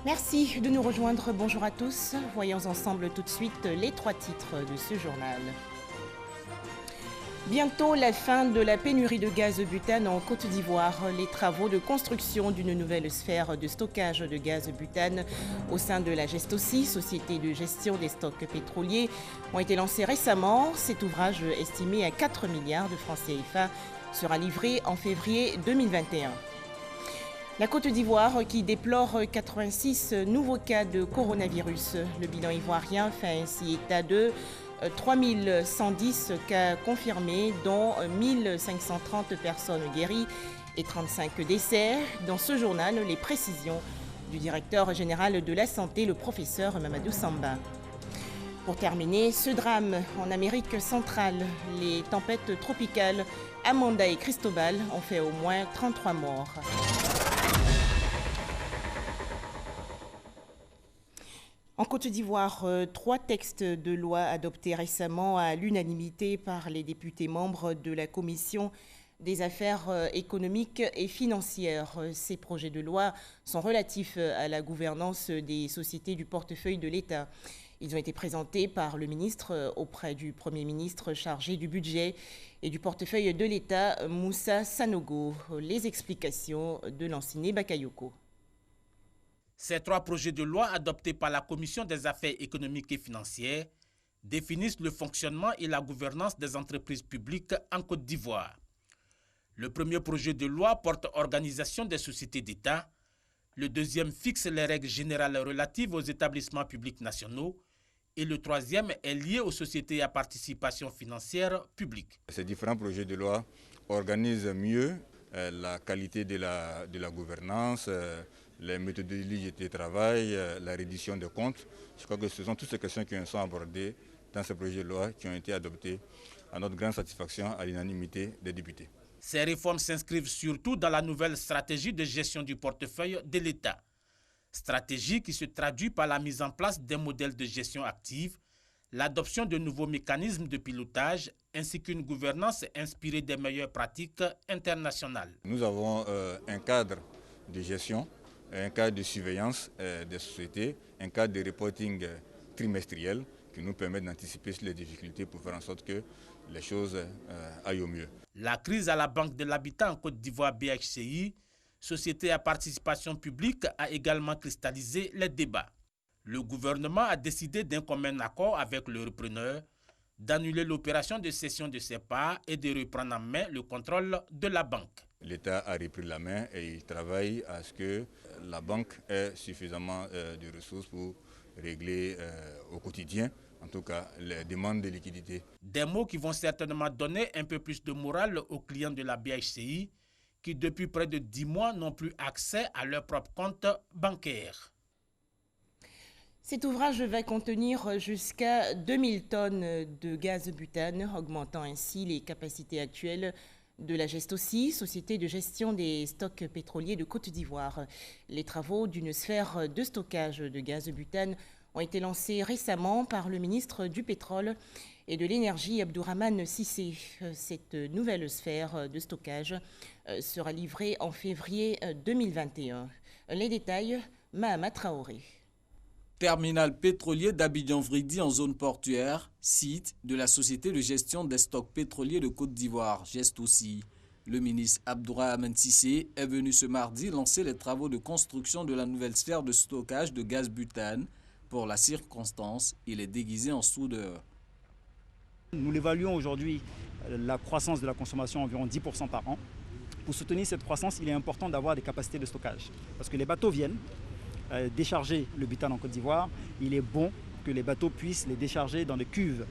Merci de nous rejoindre. Bonjour à tous. Voyons ensemble tout de suite les trois titres de ce journal. Bientôt la fin de la pénurie de gaz butane en Côte d'Ivoire. Les travaux de construction d'une nouvelle sphère de stockage de gaz butane au sein de la Gestossi, société de gestion des stocks pétroliers, ont été lancés récemment. Cet ouvrage, estimé à 4 milliards de francs CFA, sera livré en février 2021. La Côte d'Ivoire qui déplore 86 nouveaux cas de coronavirus. Le bilan ivoirien fait ainsi état de 3110 cas confirmés, dont 1530 personnes guéries et 35 décès. Dans ce journal, les précisions du directeur général de la santé, le professeur Mamadou Samba. Pour terminer, ce drame en Amérique centrale, les tempêtes tropicales Amanda et Cristobal ont fait au moins 33 morts. En Côte d'Ivoire, 3 textes de loi adoptés récemment à l'unanimité par les députés membres de la Commission des affaires économiques et financières. Ces projets de loi sont relatifs à la gouvernance des sociétés du portefeuille de l'État. Ils ont été présentés par le ministre auprès du Premier ministre chargé du budget et du portefeuille de l'État, Moussa Sanogo. Les explications de Lanciné Bakayoko. Ces 3 projets de loi adoptés par la Commission des affaires économiques et financières définissent le fonctionnement et la gouvernance des entreprises publiques en Côte d'Ivoire. Le premier projet de loi porte organisation des sociétés d'État. Le deuxième fixe les règles générales relatives aux établissements publics nationaux. Et le troisième est lié aux sociétés à participation financière publique. Ces différents projets de loi organisent mieux la qualité de la gouvernance, les méthodologies de travail, la reddition des comptes. Je crois que ce sont toutes ces questions qui sont abordées dans ces projets de loi qui ont été adoptés à notre grande satisfaction à l'unanimité des députés. Ces réformes s'inscrivent surtout dans la nouvelle stratégie de gestion du portefeuille de l'État. Stratégie qui se traduit par la mise en place des modèles de gestion active, l'adoption de nouveaux mécanismes de pilotage ainsi qu'une gouvernance inspirée des meilleures pratiques internationales. Nous avons un cadre de gestion, un cadre de surveillance des sociétés, un cadre de reporting trimestriel qui nous permet d'anticiper les difficultés pour faire en sorte que les choses aillent au mieux. La crise à la Banque de l'Habitat en Côte d'Ivoire BHCI, société à participation publique, a également cristallisé les débats. Le gouvernement a décidé d'un commun accord avec le repreneur d'annuler l'opération de cession de ses parts et de reprendre en main le contrôle de la banque. L'État a repris la main et il travaille à ce que la banque ait suffisamment de ressources pour régler au quotidien, en tout cas, les demandes de liquidité. Des mots qui vont certainement donner un peu plus de morale aux clients de la BHCI qui, depuis près de 10 mois, n'ont plus accès à leur propre compte bancaire. Cet ouvrage va contenir jusqu'à 2000 tonnes de gaz butane, augmentant ainsi les capacités actuelles de la Gestossi, société de gestion des stocks pétroliers de Côte d'Ivoire. Les travaux d'une sphère de stockage de gaz butane ont été lancés récemment par le ministre du Pétrole et de l'Énergie, Abdourahmane Cissé. Cette nouvelle sphère de stockage sera livrée en février 2021. Les détails, Mahama Traoré. Terminal pétrolier d'Abidjan-Vridi en zone portuaire, site de la Société de gestion des stocks pétroliers de Côte d'Ivoire, Gestossi. Le ministre Abdourahmane Cissé est venu ce mardi lancer les travaux de construction de la nouvelle sphère de stockage de gaz butane. Pour la circonstance, il est déguisé en soudeur. Nous l'évaluons aujourd'hui, la croissance de la consommation environ 10% par an. Pour soutenir cette croissance, il est important d'avoir des capacités de stockage. Parce que les bateaux viennent décharger le butane en Côte d'Ivoire. Il est bon que les bateaux puissent les décharger dans des cuves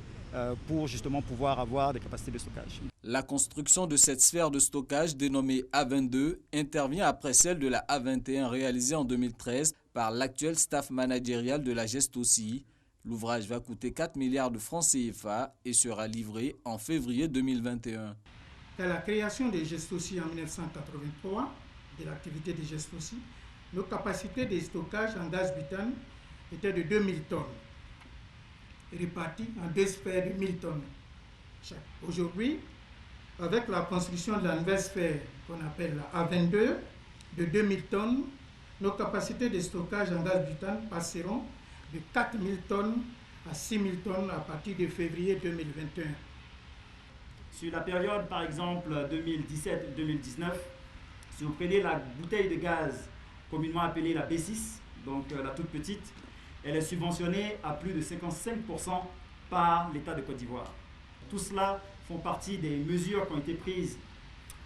pour justement pouvoir avoir des capacités de stockage. La construction de cette sphère de stockage dénommée A22 intervient après celle de la A21 réalisée en 2013 par l'actuel staff managérial de la Gestossi. L'ouvrage va coûter 4 milliards de francs CFA et sera livré en février 2021. À la création des Gestossi en 1983, de l'activité des Gestossi, nos capacités de stockage en gaz butane étaient de 2000 tonnes, réparties en 2 sphères de 1000 tonnes chaque. Aujourd'hui, avec la construction de la nouvelle sphère qu'on appelle la A22, de 2000 tonnes, nos capacités de stockage en gaz butane passeront de 4 000 tonnes à 6 000 tonnes à partir de février 2021. Sur la période, par exemple, 2017-2019, si vous prenez la bouteille de gaz communément appelée la B6, donc la toute petite, elle est subventionnée à plus de 55% par l'État de Côte d'Ivoire. Tout cela font partie des mesures qui ont été prises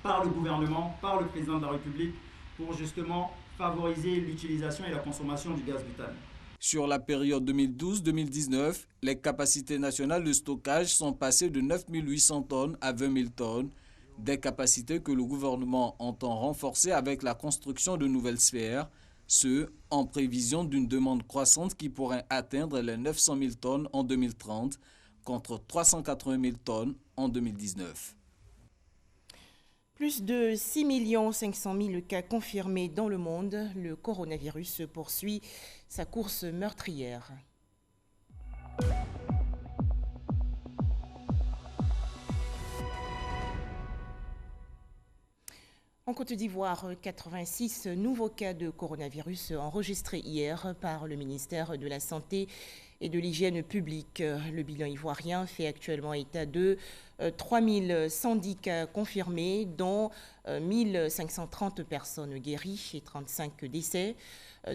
par le gouvernement, par le président de la République, pour justement favoriser l'utilisation et la consommation du gaz butane. Sur la période 2012-2019, les capacités nationales de stockage sont passées de 9 800 tonnes à 20 000 tonnes, des capacités que le gouvernement entend renforcer avec la construction de nouvelles sphères, ce en prévision d'une demande croissante qui pourrait atteindre les 900 000 tonnes en 2030 contre 380 000 tonnes en 2019. Plus de 6 500 000 cas confirmés dans le monde, le coronavirus poursuit sa course meurtrière. En Côte d'Ivoire, 86 nouveaux cas de coronavirus enregistrés hier par le ministère de la Santé et de l'Hygiène publique. Le bilan ivoirien fait actuellement état de 3110 cas confirmés, dont 1530 personnes guéries et 35 décès.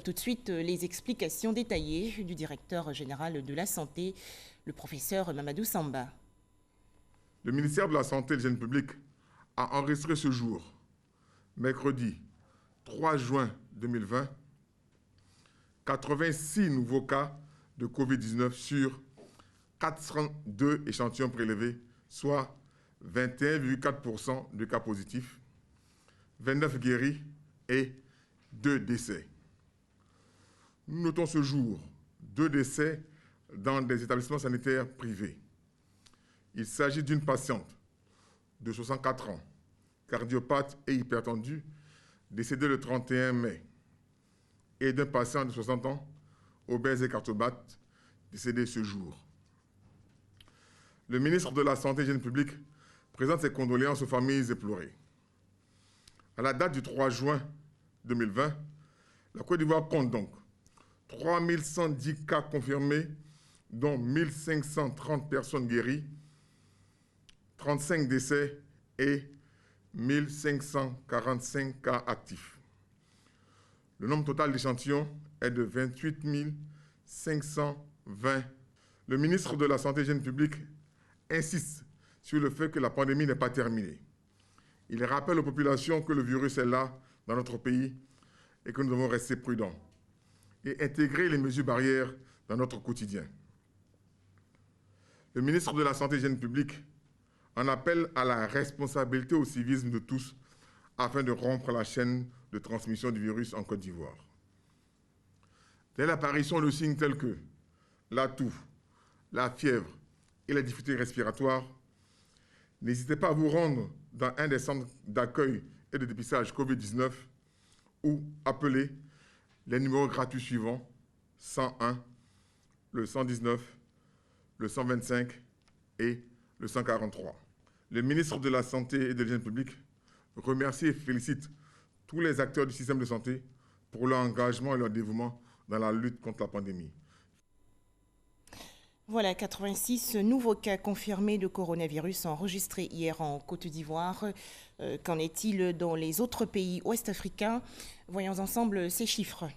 Tout de suite, les explications détaillées du directeur général de la Santé, le professeur Mamadou Samba. Le ministère de la Santé et de l'Hygiène publique a enregistré ce jour, mercredi 3 juin 2020, 86 nouveaux cas de Covid-19 sur 402 échantillons prélevés, soit 21,4% de cas positifs, 29 guéris et 2 décès. Nous notons ce jour 2 décès dans des établissements sanitaires privés. Il s'agit d'une patiente de 64 ans, cardiopathe et hypertendue, décédée le 31 mai, et d'un patient de 60 ans, obèse et cardiopathe, décédé ce jour. Le ministre de la Santé et de l'Hygiène publique présente ses condoléances aux familles éplorées. À la date du 3 juin 2020, la Côte d'Ivoire compte donc 3110 cas confirmés, dont 1530 personnes guéries, 35 décès et 1545 cas actifs. Le nombre total d'échantillons est de 28 520. Le ministre de la Santé et de l'Hygiène publique insiste sur le fait que la pandémie n'est pas terminée. Il rappelle aux populations que le virus est là, dans notre pays, et que nous devons rester prudents et intégrer les mesures barrières dans notre quotidien. Le ministre de la Santé et de l'Hygiène publique en appelle à la responsabilité au civisme de tous afin de rompre la chaîne de transmission du virus en Côte d'Ivoire. Dès l'apparition de signes tels que la toux, la fièvre et la difficulté respiratoire, n'hésitez pas à vous rendre dans un des centres d'accueil et de dépistage Covid-19 ou appeler les numéros gratuits suivants 101, le 119, le 125 et le 143. Le ministre de la Santé et de l'Hygiène publique remercie et félicite tous les acteurs du système de santé pour leur engagement et leur dévouement dans la lutte contre la pandémie. Voilà, 86 nouveaux cas confirmés de coronavirus enregistrés hier en Côte d'Ivoire. Qu'en est-il dans les autres pays ouest-africains? Voyons ensemble ces chiffres.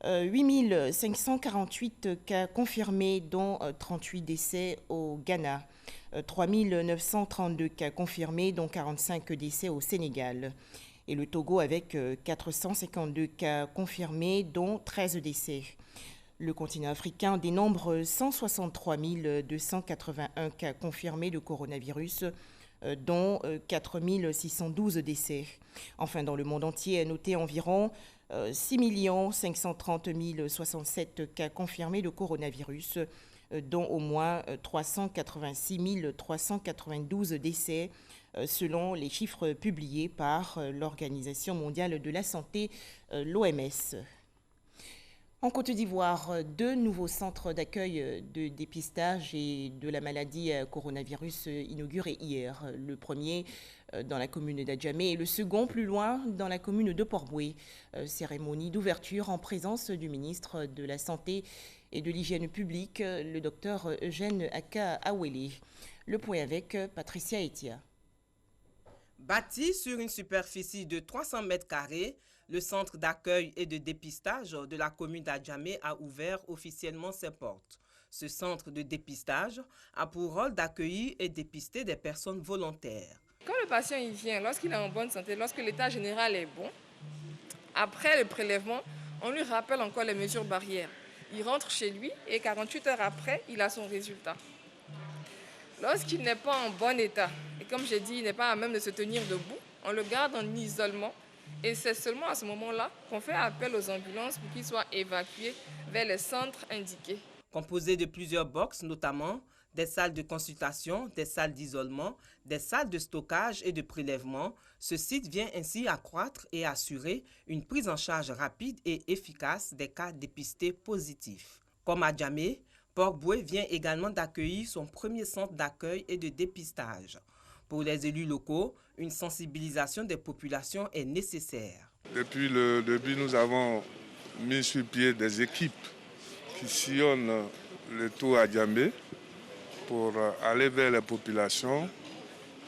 8 548 cas confirmés, dont 38 décès au Ghana. 3 932 cas confirmés, dont 45 décès au Sénégal. Et le Togo avec 452 cas confirmés, dont 13 décès. Le continent africain dénombre 163 281 cas confirmés de coronavirus, dont 4 612 décès. Enfin, dans le monde entier, à noter environ 6 530 067 cas confirmés de coronavirus, dont au moins 386 392 décès, selon les chiffres publiés par l'Organisation mondiale de la santé, l'OMS. En Côte d'Ivoire, 2 nouveaux centres d'accueil de dépistage et de la maladie coronavirus inaugurés hier. Le premier dans la commune d'Adjamé et le second plus loin dans la commune de Port-Bouët. Cérémonie d'ouverture en présence du ministre de la Santé et de l'Hygiène publique, le docteur Eugène Aka Awele. Le point avec Patricia Etia. Bâti sur une superficie de 300 mètres carrés, le centre d'accueil et de dépistage de la commune d'Adjamé a ouvert officiellement ses portes. Ce centre de dépistage a pour rôle d'accueillir et dépister des personnes volontaires. Quand le patient y vient, lorsqu'il est en bonne santé, lorsque l'état général est bon, après le prélèvement, on lui rappelle encore les mesures barrières. Il rentre chez lui et 48 heures après, il a son résultat. Lorsqu'il n'est pas en bon état, et comme j'ai dit, il n'est pas à même de se tenir debout, on le garde en isolement. Et c'est seulement à ce moment-là qu'on fait appel aux ambulances pour qu'ils soient évacués vers les centres indiqués. Composé de plusieurs boxes, notamment des salles de consultation, des salles d'isolement, des salles de stockage et de prélèvement, ce site vient ainsi accroître et assurer une prise en charge rapide et efficace des cas dépistés positifs. Comme à Adjamé, Port-Bouët vient également d'accueillir son premier centre d'accueil et de dépistage. Pour les élus locaux, une sensibilisation des populations est nécessaire. Depuis le début, nous avons mis sur pied des équipes qui sillonnent le tout à Adjamé pour aller vers les populations,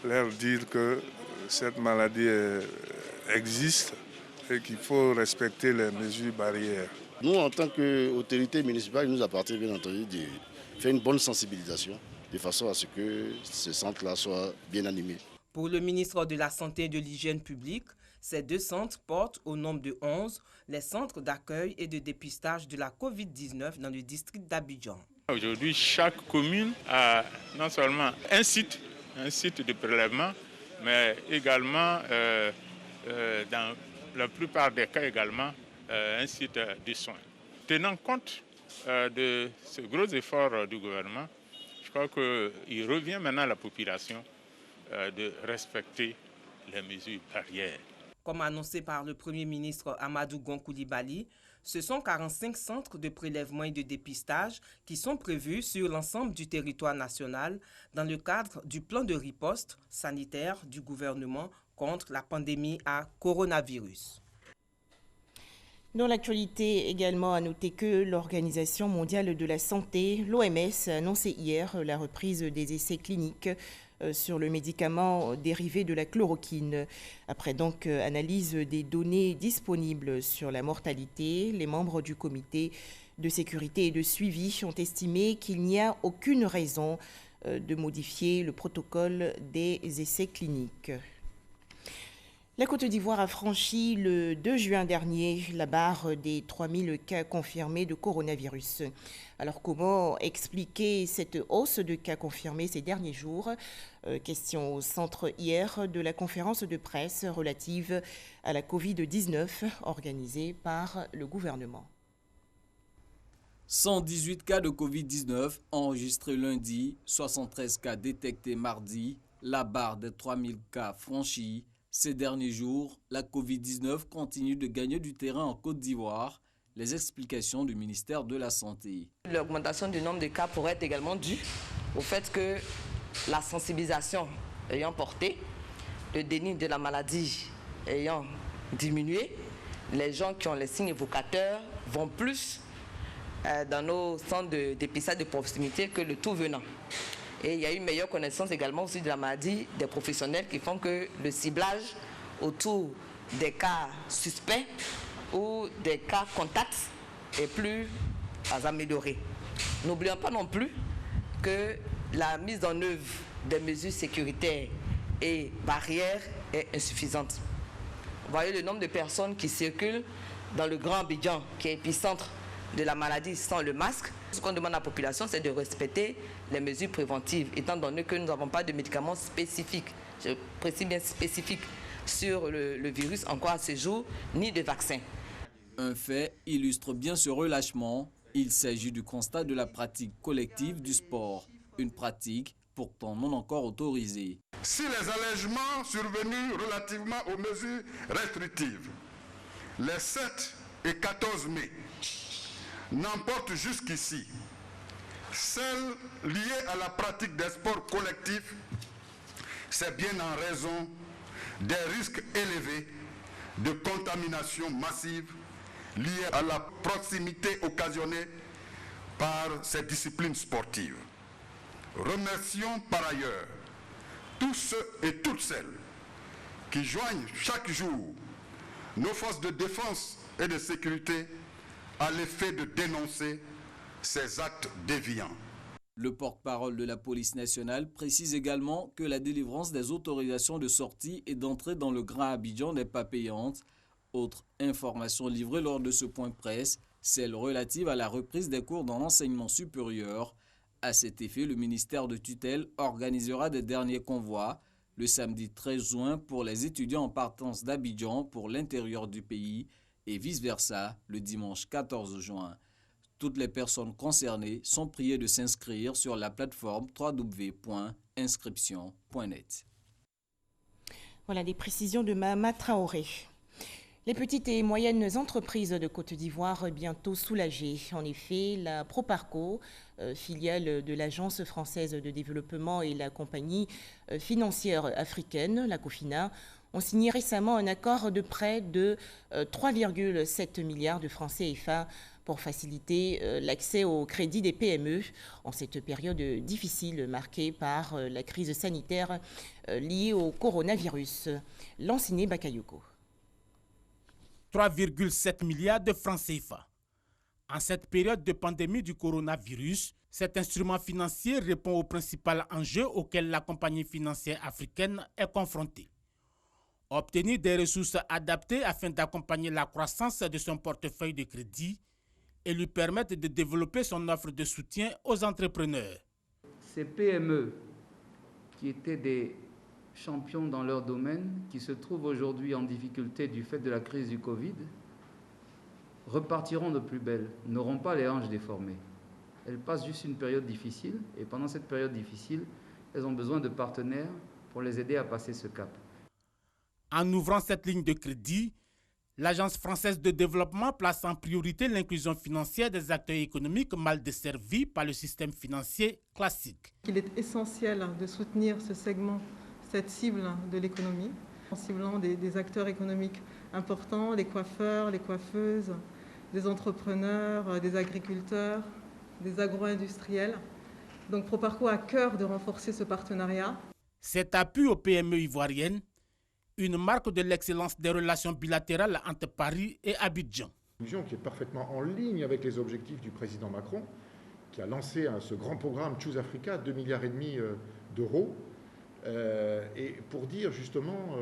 leur dire que cette maladie existe et qu'il faut respecter les mesures barrières. Nous, en tant qu'autorité municipale, il nous appartient bien entendu de faire une bonne sensibilisation de façon à ce que ce centre-là soit bien animé. Pour le ministre de la Santé et de l'Hygiène publique, ces 2 centres portent au nombre de 11 les centres d'accueil et de dépistage de la COVID-19 dans le district d'Abidjan. Aujourd'hui, chaque commune a non seulement un site de prélèvement, mais également, dans la plupart des cas également, un site de soins. Tenant compte de ce gros effort du gouvernement, je crois qu'il revient maintenant à la population de respecter les mesures barrières. Comme annoncé par le Premier ministre Amadou Gon Coulibaly, ce sont 45 centres de prélèvement et de dépistage qui sont prévus sur l'ensemble du territoire national dans le cadre du plan de riposte sanitaire du gouvernement contre la pandémie à coronavirus. Dans l'actualité également, à noter que l'Organisation mondiale de la santé, l'OMS, a annoncé hier la reprise des essais cliniques sur le médicament dérivé de la chloroquine. Après donc analyse des données disponibles sur la mortalité, les membres du comité de sécurité et de suivi ont estimé qu'il n'y a aucune raison de modifier le protocole des essais cliniques. La Côte d'Ivoire a franchi le 2 juin dernier la barre des 3000 cas confirmés de coronavirus. Alors comment expliquer cette hausse de cas confirmés ces derniers jours? Question au centre hier de la conférence de presse relative à la Covid-19 organisée par le gouvernement. 118 cas de Covid-19 enregistrés lundi, 73 cas détectés mardi, la barre des 3000 cas franchie. Ces derniers jours, la Covid-19 continue de gagner du terrain en Côte d'Ivoire. Les explications du ministère de la Santé. L'augmentation du nombre de cas pourrait être également due au fait que la sensibilisation ayant porté, le déni de la maladie ayant diminué, les gens qui ont les signes évocateurs vont plus dans nos centres de dépistage de proximité que le tout venant. Et il y a une meilleure connaissance également aussi de la maladie des professionnels qui font que le ciblage autour des cas suspects ou des cas contacts est plus amélioré. N'oublions pas non plus que la mise en œuvre des mesures sécuritaires et barrières est insuffisante. Vous voyez le nombre de personnes qui circulent dans le Grand Abidjan, qui est épicentre de la maladie, sans le masque. Ce qu'on demande à la population, c'est de respecter les mesures préventives, étant donné que nous n'avons pas de médicaments spécifiques, je précise bien spécifiques, sur le virus encore à ce jour, ni de vaccin. Un fait illustre bien ce relâchement. Il s'agit du constat de la pratique collective du sport, une pratique pourtant non encore autorisée. Si les allègements survenus relativement aux mesures restrictives, les 7 et 14 mai, n'emportent jusqu'ici, celles liées à la pratique des sports collectifs, c'est bien en raison des risques élevés de contamination massive liée à la proximité occasionnée par ces disciplines sportives. Remercions par ailleurs tous ceux et toutes celles qui joignent chaque jour nos forces de défense et de sécurité à l'effet de dénoncer ces actes déviants. Le porte-parole de la police nationale précise également que la délivrance des autorisations de sortie et d'entrée dans le Grand Abidjan n'est pas payante. Autre information livrée lors de ce point de presse, celle relative à la reprise des cours dans l'enseignement supérieur. À cet effet, le ministère de tutelle organisera des derniers convois le samedi 13 juin pour les étudiants en partance d'Abidjan pour l'intérieur du pays et vice-versa le dimanche 14 juin. Toutes les personnes concernées sont priées de s'inscrire sur la plateforme www.inscription.net. Voilà des précisions de Mahama Traoré. Les petites et moyennes entreprises de Côte d'Ivoire bientôt soulagées. En effet, la Proparco, filiale de l'Agence française de développement et la compagnie financière africaine, la COFINA, ont signé récemment un accord de prêt de 3,7 milliards de francs CFA pour faciliter l'accès au crédit des PME en cette période difficile marquée par la crise sanitaire liée au coronavirus. Lanciné Bakayoko. 3,7 milliards de francs CFA. En cette période de pandémie du coronavirus, cet instrument financier répond au principal enjeu auquel la compagnie financière africaine est confrontée. Obtenir des ressources adaptées afin d'accompagner la croissance de son portefeuille de crédit et lui permettre de développer son offre de soutien aux entrepreneurs. Ces PME qui étaient des champions dans leur domaine, qui se trouvent aujourd'hui en difficulté du fait de la crise du Covid, repartiront de plus belle, n'auront pas les hanches déformées. Elles passent juste une période difficile et pendant cette période difficile, elles ont besoin de partenaires pour les aider à passer ce cap. En ouvrant cette ligne de crédit, l'Agence française de développement place en priorité l'inclusion financière des acteurs économiques mal desservis par le système financier classique. Il est essentiel de soutenir ce segment, cette cible de l'économie, en ciblant des acteurs économiques importants, les coiffeurs, les coiffeuses, des entrepreneurs, des agriculteurs, des agro-industriels. Donc Proparco a à cœur de renforcer ce partenariat. Cet appui aux PME ivoiriennes, une marque de l'excellence des relations bilatérales entre Paris et Abidjan. Une vision qui est parfaitement en ligne avec les objectifs du président Macron, qui a lancé ce grand programme Choose Africa, 2,5 milliards d'euros, et pour dire justement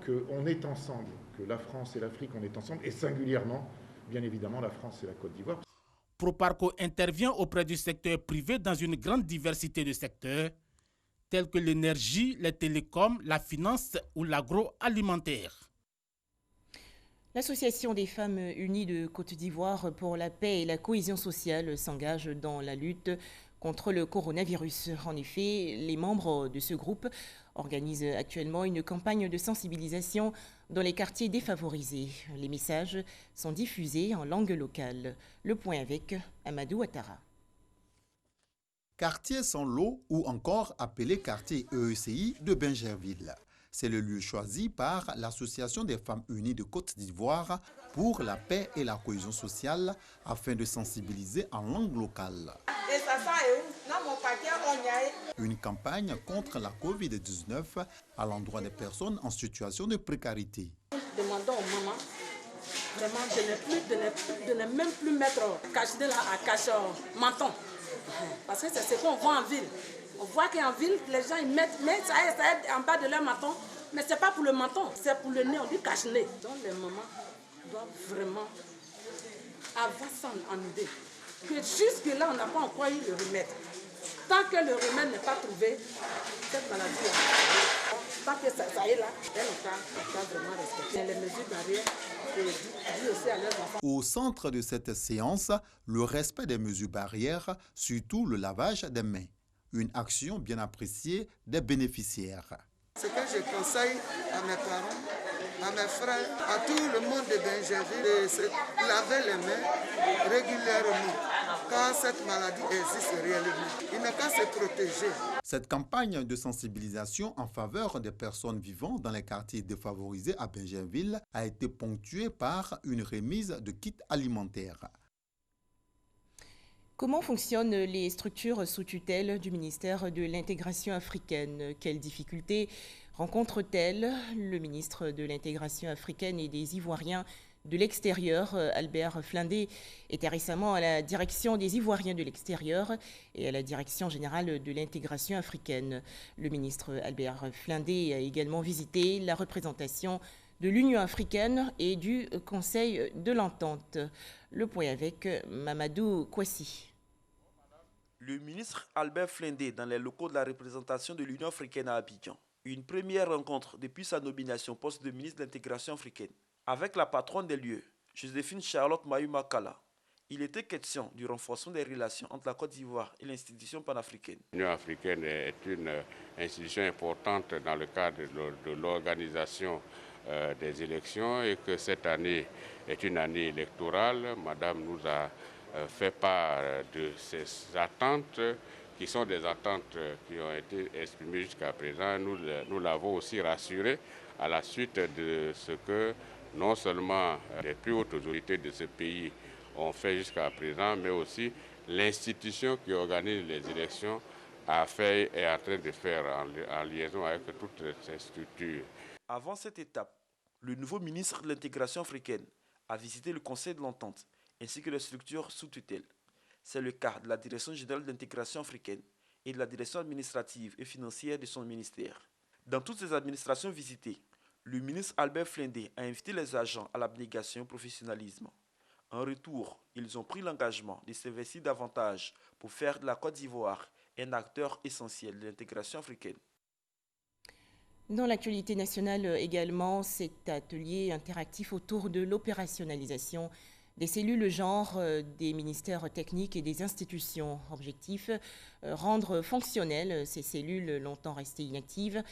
qu'on est ensemble, que la France et l'Afrique, on est ensemble, et singulièrement, bien évidemment, la France et la Côte d'Ivoire. Proparco intervient auprès du secteur privé dans une grande diversité de secteurs, tels que l'énergie, les télécoms, la finance ou l'agroalimentaire. L'Association des femmes unies de Côte d'Ivoire pour la paix et la cohésion sociale s'engage dans la lutte contre le coronavirus. En effet, les membres de ce groupe organisent actuellement une campagne de sensibilisation dans les quartiers défavorisés. Les messages sont diffusés en langue locale. Le point avec Amadou Ouattara. Quartier sans l'eau ou encore appelé quartier EECI de Bingerville. C'est le lieu choisi par l'Association des femmes unies de Côte d'Ivoire pour la paix et la cohésion sociale afin de sensibiliser en langue locale. Une campagne contre la Covid-19 à l'endroit des personnes en situation de précarité. Demandons aux mamans vraiment de ne même plus mettre cache-nez à cache-menton. Parce que c'est ce qu'on voit en ville. On voit qu'en ville, les gens ils mettent, mais ça aide en bas de leur menton. Mais ce n'est pas pour le menton, c'est pour le nez, on dit cache-nez. Donc les mamans doivent vraiment avoir ça en idée. Que jusque-là, on n'a pas encore eu le remède. Tant que le remède n'est pas trouvé, cette maladie, tant que ça est là, on doit vraiment respecter les mesures barrières. Au centre de cette séance, le respect des mesures barrières, surtout le lavage des mains. Une action bien appréciée des bénéficiaires. Ce que je conseille à mes parents, à mes frères, à tout le monde de Bingerville de se laver les mains régulièrement, car cette maladie existe réellement. Il n'a qu'à se protéger. Cette campagne de sensibilisation en faveur des personnes vivant dans les quartiers défavorisés à Bingerville a été ponctuée par une remise de kits alimentaires. Comment fonctionnent les structures sous tutelle du ministère de l'Intégration africaine? Quelles difficultés rencontre-t-elle? Le ministre de l'Intégration africaine et des Ivoiriens de l'extérieur, Albert Flindé, était récemment à la direction des Ivoiriens de l'extérieur et à la direction générale de l'intégration africaine. Le ministre Albert Flindé a également visité la représentation de l'Union africaine et du Conseil de l'Entente. Le point avec Mamadou Kouassi. Le ministre Albert Flindé dans les locaux de la représentation de l'Union africaine à Abidjan. Une première rencontre depuis sa nomination au poste de ministre de l'intégration africaine. Avec la patronne des lieux, Joséphine Charlotte Mayumakala, il était question du renforcement des relations entre la Côte d'Ivoire et l'institution panafricaine. L'Union africaine est une institution importante dans le cadre de l'organisation des élections et que cette année est une année électorale. Madame nous a fait part de ces attentes qui sont des attentes qui ont été exprimées jusqu'à présent. Nous l'avons aussi rassurée à la suite de ce que non seulement les plus hautes autorités de ce pays ont fait jusqu'à présent, mais aussi l'institution qui organise les élections a fait et est en train de faire en liaison avec toutes ces structures. Avant cette étape, le nouveau ministre de l'intégration africaine a visité le Conseil de l'Entente ainsi que les structures sous tutelle. C'est le cas de la Direction générale de l'intégration africaine et de la direction administrative et financière de son ministère. Dans toutes ces administrations visitées, le ministre Albert Flindé a invité les agents à l'abnégation et au professionnalisme. En retour, ils ont pris l'engagement de s'investir davantage pour faire de la Côte d'Ivoire un acteur essentiel de l'intégration africaine. Dans l'actualité nationale également, cet atelier interactif autour de l'opérationnalisation des cellules genre des ministères techniques et des institutions. Objectif, rendre fonctionnelles ces cellules longtemps restées inactives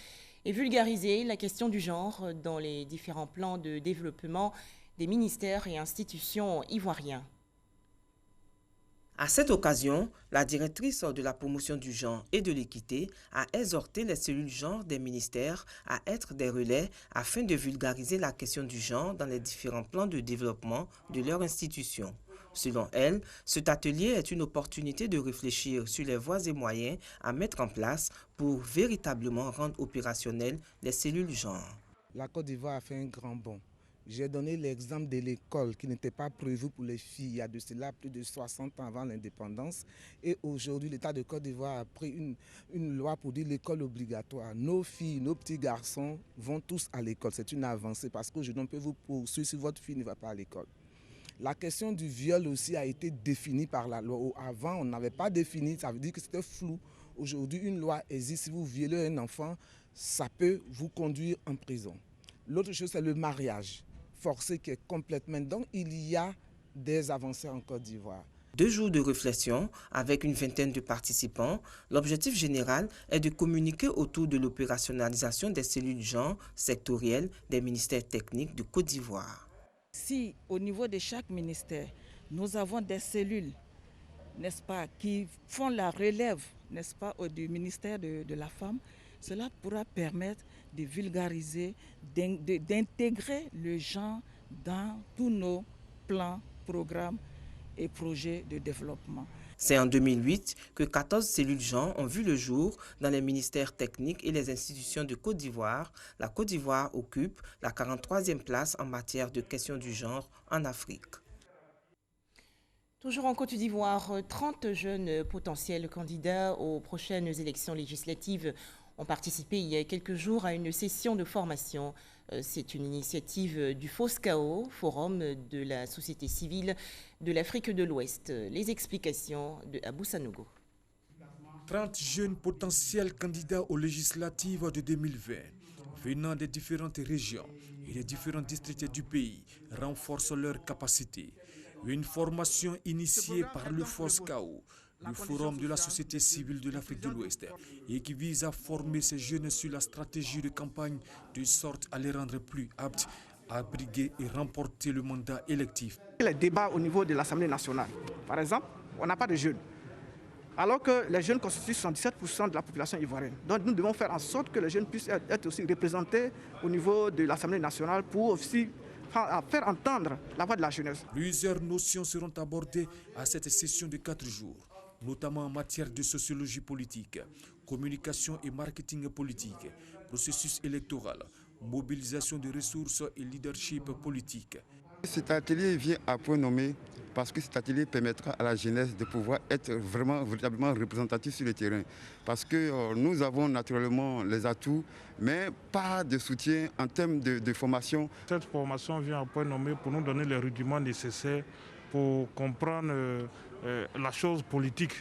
et vulgariser la question du genre dans les différents plans de développement des ministères et institutions ivoiriens. À cette occasion, la directrice de la promotion du genre et de l'équité a exhorté les cellules genre des ministères à être des relais afin de vulgariser la question du genre dans les différents plans de développement de leur institution. Selon elle, cet atelier est une opportunité de réfléchir sur les voies et moyens à mettre en place pour véritablement rendre opérationnelles les cellules genre. La Côte d'Ivoire a fait un grand bond. J'ai donné l'exemple de l'école qui n'était pas prévue pour les filles il y a de cela plus de 60 ans avant l'indépendance. Et aujourd'hui, l'État de Côte d'Ivoire a pris une loi pour dire l'école obligatoire. Nos filles, nos petits garçons vont tous à l'école. C'est une avancée parce qu'aujourd'hui, on peut vous poursuivre si votre fille ne va pas à l'école. La question du viol aussi a été définie par la loi. Avant, on n'avait pas défini, ça veut dire que c'était flou. Aujourd'hui, une loi existe. Si vous violez un enfant, ça peut vous conduire en prison. L'autre chose, c'est le mariage forcé qui est complètement... Donc, il y a des avancées en Côte d'Ivoire. 2 jours de réflexion avec une vingtaine de participants. L'objectif général est de communiquer autour de l'opérationnalisation des cellules genre sectorielles des ministères techniques de Côte d'Ivoire. Si au niveau de chaque ministère, nous avons des cellules, n'est-ce pas, qui font la relève, n'est-ce pas, du ministère de la femme, cela pourra permettre de vulgariser, d'intégrer le genre dans tous nos plans, programmes et projets de développement. C'est en 2008 que 14 cellules genre ont vu le jour dans les ministères techniques et les institutions de Côte d'Ivoire. La Côte d'Ivoire occupe la 43e place en matière de questions du genre en Afrique. Toujours en Côte d'Ivoire, 30 jeunes potentiels candidats aux prochaines élections législatives ont participé il y a quelques jours à une session de formation. C'est une initiative du FOSCAO, Forum de la société civile de l'Afrique de l'Ouest. Les explications de Abou Sanogo. 30 jeunes potentiels candidats aux législatives de 2020, venant des différentes régions et des différents districts du pays, renforcent leurs capacités. Une formation initiée par le FOSCAO le forum de la société civile de l'Afrique de l'Ouest, et qui vise à former ces jeunes sur la stratégie de campagne de sorte à les rendre plus aptes à briguer et remporter le mandat électif. Les débats au niveau de l'Assemblée nationale, par exemple, on n'a pas de jeunes. Alors que les jeunes constituent 77% de la population ivoirienne. Donc nous devons faire en sorte que les jeunes puissent être aussi représentés au niveau de l'Assemblée nationale pour aussi faire entendre la voix de la jeunesse. Plusieurs notions seront abordées à cette session de 4 jours, notamment en matière de sociologie politique, communication et marketing politique, processus électoral, mobilisation de ressources et leadership politique. Cet atelier vient à point nommé parce que cet atelier permettra à la jeunesse de pouvoir être véritablement représentatif sur le terrain. Parce que nous avons naturellement les atouts, mais pas de soutien en termes de formation. Cette formation vient à point nommé pour nous donner les rudiments nécessaires pour comprendre la chose politique,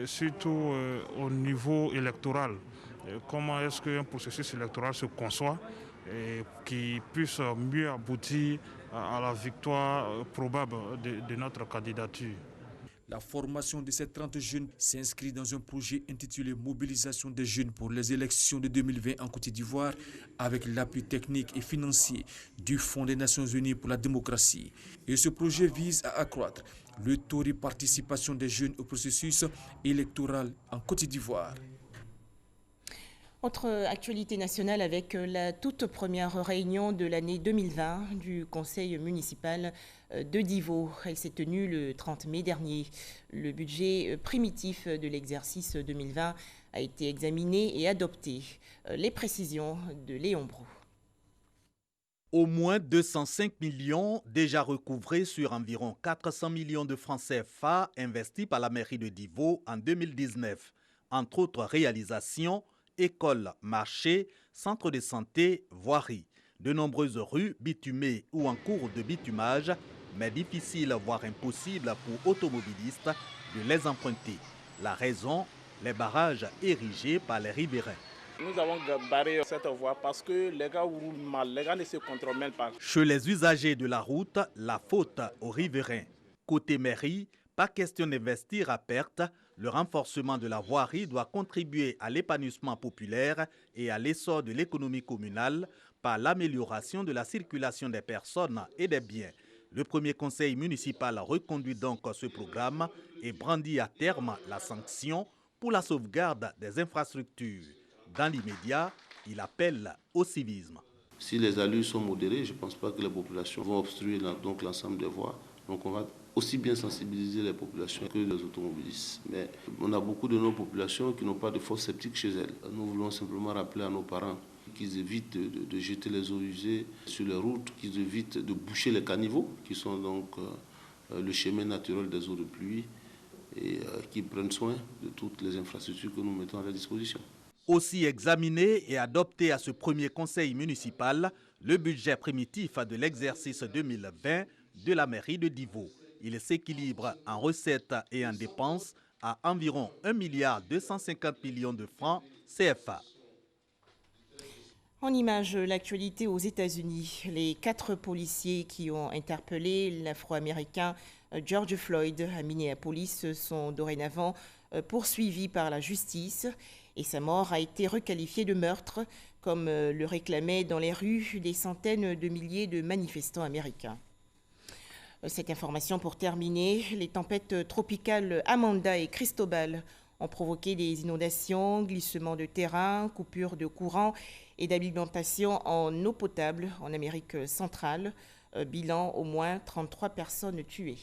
surtout au niveau électoral. Comment est-ce qu'un processus électoral se conçoit et qui puisse mieux aboutir à la victoire probable de notre candidature. La formation de ces 30 jeunes s'inscrit dans un projet intitulé « Mobilisation des jeunes pour les élections de 2020 en Côte d'Ivoire » avec l'appui technique et financier du Fonds des Nations Unies pour la démocratie. Et ce projet vise à accroître le taux de participation des jeunes au processus électoral en Côte d'Ivoire. Autre actualité nationale avec la toute première réunion de l'année 2020 du conseil municipal de Divo. Elle s'est tenue le 30 mai dernier. Le budget primitif de l'exercice 2020 a été examiné et adopté. Les précisions de Léon Brou. Au moins 205 millions déjà recouvrés sur environ 400 millions de francs CFA investis par la mairie de Divo en 2019. Entre autres réalisations, écoles, marchés, centres de santé, voiries. De nombreuses rues bitumées ou en cours de bitumage, mais difficile voire impossible pour automobilistes de les emprunter. La raison, les barrages érigés par les riverains. Nous avons barré cette voie parce que les gars roulent mal, les gars ne se contrôlent même pas. Chez les usagers de la route, la faute aux riverains. Côté mairie, pas question d'investir à perte. Le renforcement de la voirie doit contribuer à l'épanouissement populaire et à l'essor de l'économie communale par l'amélioration de la circulation des personnes et des biens. Le premier conseil municipal reconduit donc ce programme et brandit à terme la sanction pour la sauvegarde des infrastructures. Dans l'immédiat, il appelle au civisme. Si les allures sont modérées, je ne pense pas que les populations vont obstruer donc l'ensemble des voies. Donc on va aussi bien sensibiliser les populations que les automobilistes. Mais on a beaucoup de nos populations qui n'ont pas de fosse septique chez elles. Nous voulons simplement rappeler à nos parents qu'ils évitent de jeter les eaux usées sur les routes, qu'ils évitent de boucher les caniveaux, qui sont donc le chemin naturel des eaux de pluie, et qu'ils prennent soin de toutes les infrastructures que nous mettons à leur disposition. Aussi examiné et adopté à ce premier conseil municipal le budget primitif de l'exercice 2020 de la mairie de Divo. Il s'équilibre en recettes et en dépenses à environ 1,250 milliard de francs CFA. En image, l'actualité aux États-Unis. Les 4 policiers qui ont interpellé l'Afro-Américain George Floyd à Minneapolis sont dorénavant poursuivis par la justice et sa mort a été requalifiée de meurtre, comme le réclamaient dans les rues des centaines de milliers de manifestants américains. Cette information pour terminer, les tempêtes tropicales Amanda et Cristobal ont provoqué des inondations, glissements de terrain, coupures de courant et d'alimentation en eau potable en Amérique centrale. Bilan, au moins 33 personnes tuées.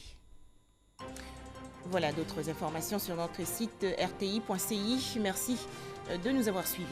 Voilà d'autres informations sur notre site rti.ci. Merci de nous avoir suivis.